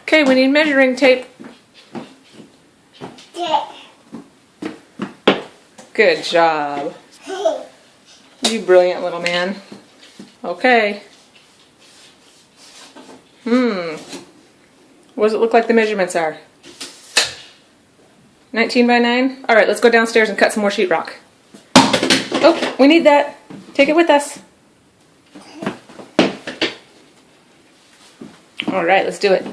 Okay, we need measuring tape. Good job. You brilliant little man. Okay. What does it look like the measurements are? 19 by 9? Alright, let's go downstairs and cut some more sheetrock. Oh, we need that. Take it with us. Alright, let's do it.